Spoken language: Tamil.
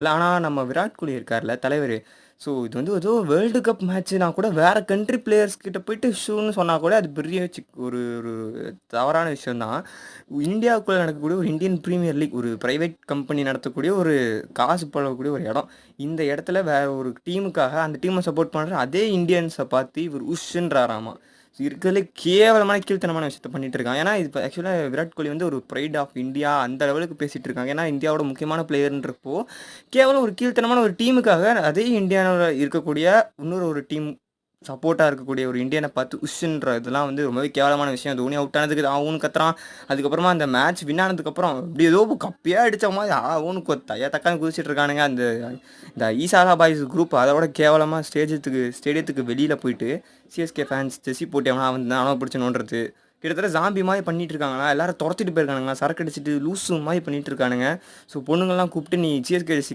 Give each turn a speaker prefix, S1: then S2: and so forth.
S1: இல்ல ஆனா நம்ம விராட் கோலி இருக்கார்ல தலைவரு. ஸோ இது வந்து ஏதோ வேர்ல்டு கப் மேட்ச்னா கூட வேற கண்ட்ரி பிளேயர்ஸ் கிட்ட போயிட்டு ஷூன்னு சொன்னா கூட அது பெரிய ஒரு ஒரு தவறான விஷயம் தான். இந்தியாவுக்குள்ள நடக்கக்கூடிய ஒரு இந்தியன் பிரீமியர் லீக் ஒரு பிரைவேட் கம்பெனி நடத்தக்கூடிய ஒரு காசு பழகக்கூடிய ஒரு இடம். இந்த இடத்துல வேற ஒரு டீமுக்காக அந்த டீமை சப்போர்ட் பண்ற அதே இந்தியன்ஸை பார்த்து இவர் உஷ்ன்றாராமா. இருக்கிறதுலே கேவலமான கீழ்த்தனமான விஷயத்த பண்ணிட்டு இருக்கான். ஏன்னா இது ஆக்சுவலாக விராட் கோலி வந்து ஒரு ப்ரைட் ஆஃப் இந்தியா அந்த லெவலுக்கு பேசிட்டு இருக்காங்க. ஏன்னா இந்தியாவோட முக்கியமான பிளேயர்ன்றப்போ கேவலம் ஒரு கீழ்த்தனமான ஒரு டீமுக்காக அதே இந்தியாவில் இருக்கக்கூடிய இன்னொரு ஒரு டீம் சப்போர்ட்டாக இருக்கக்கூடிய ஒரு இந்தியனை பார்த்து உஷ்ன்ற இதெல்லாம் வந்து ரொம்பவே கேவலமான விஷயம். தோனி அவுட் ஆனதுக்கு அவனு கத்துறான். அதுக்கப்புறமா அந்த மேட்ச் வின் ஆனதுக்கப்புறம் இப்படி ஏதோ கப்பியாக அடித்த மாதிரி அவனுக்கு தையா தக்கான்னு குதிச்சிட்டு இருக்கானுங்க. இந்த ஈசாலா பாய்ஸ் குரூப் அதோட கேவலமாக ஸ்டேடியத்துக்கு வெளியில் போயிட்டு சிஎஸ்கே ஃபேன்ஸ் ஜெர்சி போட்டு அவனா வந்து அவனை பிடிச்சி நோண்டுறது கிட்டத்தட்ட ஜாம்பி மாதிரி பண்ணிட்டு இருக்காங்களா. எல்லாரும் துரத்திட்டு போயிருக்கானுங்களா, சரக்கு அடிச்சிட்டு லூஸு மாதிரி பண்ணிட்டு இருக்கானுங்க. ஸோ பொண்ணுங்கள்லாம் கூப்பிட்டு நீ சிஎஸ்கே ஜெர்சி